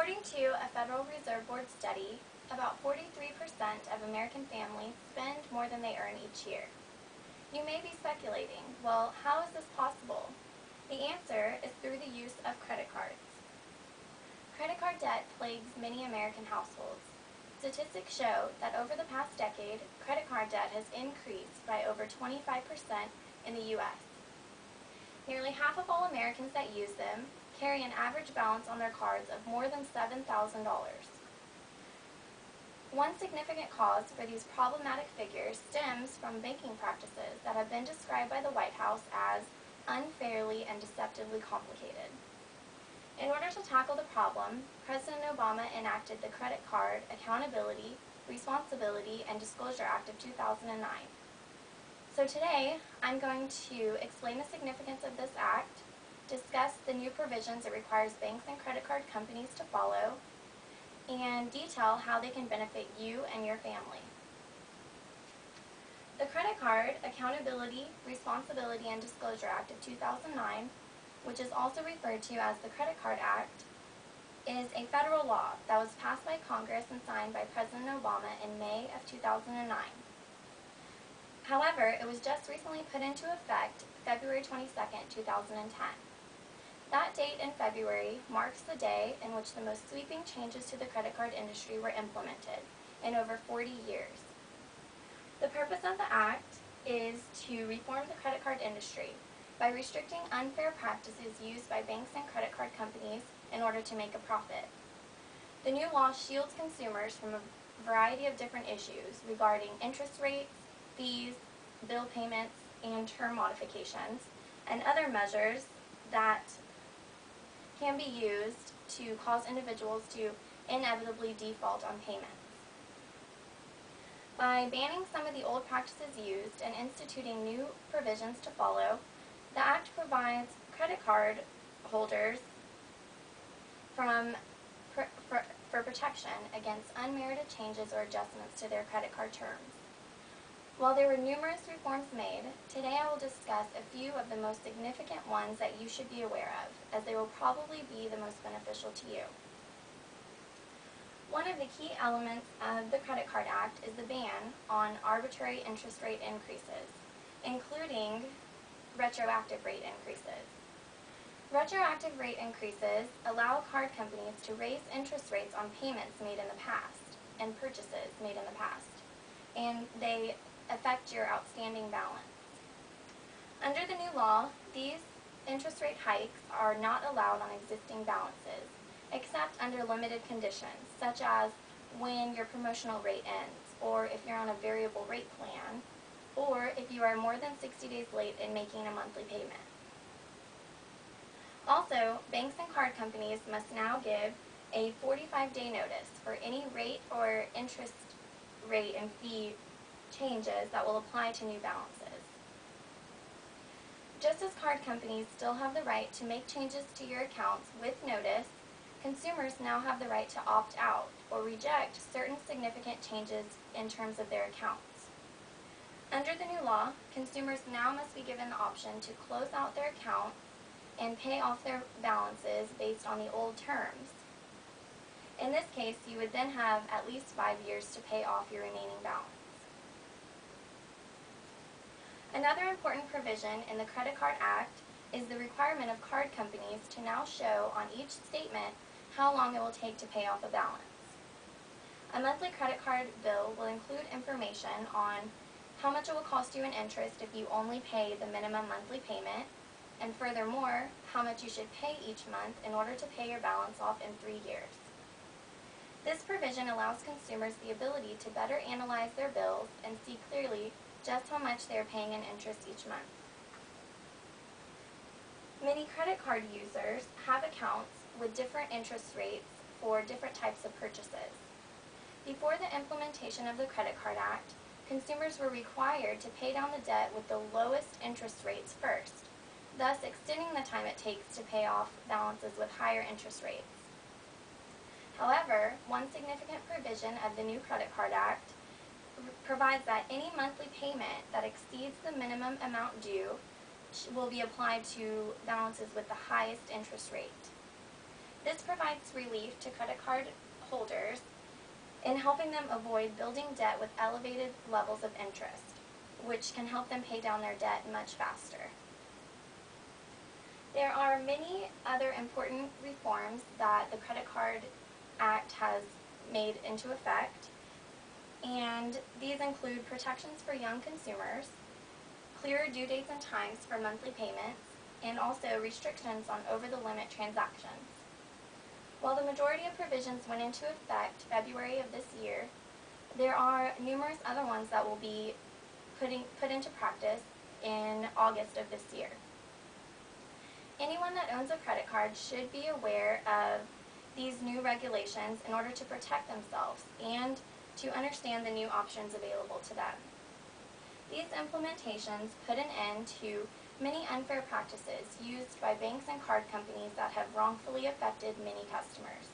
According to a Federal Reserve Board study, about 43% of American families spend more than they earn each year. You may be speculating, well, how is this possible? The answer is through the use of credit cards. Credit card debt plagues many American households. Statistics show that over the past decade, credit card debt has increased by over 25% in the U.S. Nearly half of all Americans that use them carry an average balance on their cards of more than $7,000. One significant cause for these problematic figures stems from banking practices that have been described by the White House as unfairly and deceptively complicated. In order to tackle the problem, President Obama enacted the Credit Card Accountability, Responsibility, and Disclosure Act of 2009. So today, I'm going to explain the significance of this act, discuss the new provisions it requires banks and credit card companies to follow, and detail how they can benefit you and your family. The Credit Card Accountability, Responsibility, and Disclosure Act of 2009, which is also referred to as the Credit Card Act, is a federal law that was passed by Congress and signed by President Obama in May of 2009. However, it was just recently put into effect February 22, 2010. That date in February marks the day in which the most sweeping changes to the credit card industry were implemented in over 40 years. The purpose of the act is to reform the credit card industry by restricting unfair practices used by banks and credit card companies in order to make a profit. The new law shields consumers from a variety of different issues regarding interest rates, fees, bill payments, and term modifications, and other measures that can be used to cause individuals to inevitably default on payments. By banning some of the old practices used and instituting new provisions to follow, the Act provides credit card holders for protection against unmerited changes or adjustments to their credit card terms. While there were numerous reforms made, today I will discuss a few of the most significant ones that you should be aware of, as they will probably be the most beneficial to you. One of the key elements of the Credit Card Act is the ban on arbitrary interest rate increases, including retroactive rate increases. Retroactive rate increases allow card companies to raise interest rates on payments made in the past and purchases made in the past, and they affect your outstanding balance. Under the new law, these interest rate hikes are not allowed on existing balances, except under limited conditions, such as when your promotional rate ends, or if you're on a variable rate plan, or if you are more than 60 days late in making a monthly payment. Also, banks and card companies must now give a 45-day notice for any rate or interest rate and fee changes that will apply to new balances. Just as card companies still have the right to make changes to your accounts with notice, consumers now have the right to opt out or reject certain significant changes in terms of their accounts. Under the new law, consumers now must be given the option to close out their account and pay off their balances based on the old terms. In this case, you would then have at least 5 years to pay off your remaining balance. Another important provision in the Credit Card Act is the requirement of card companies to now show on each statement how long it will take to pay off a balance. A monthly credit card bill will include information on how much it will cost you in interest if you only pay the minimum monthly payment, and furthermore, how much you should pay each month in order to pay your balance off in 3 years. This provision allows consumers the ability to better analyze their bills and see clearly just how much they are paying in interest each month. Many credit card users have accounts with different interest rates for different types of purchases. Before the implementation of the Credit Card Act, consumers were required to pay down the debt with the lowest interest rates first, thus extending the time it takes to pay off balances with higher interest rates. However, one significant provision of the new Credit Card Act provides that any monthly payment that exceeds the minimum amount due will be applied to balances with the highest interest rate. This provides relief to credit card holders in helping them avoid building debt with elevated levels of interest, which can help them pay down their debt much faster. There are many other important reforms that the Credit Card Act has made into effect, and these include protections for young consumers, clearer due dates and times for monthly payments, and also restrictions on over-the-limit transactions. While the majority of provisions went into effect February of this year, there are numerous other ones that will be put into practice in August of this year. Anyone that owns a credit card should be aware of these new regulations in order to protect themselves and to understand the new options available to them. These implementations put an end to many unfair practices used by banks and card companies that have wrongfully affected many customers.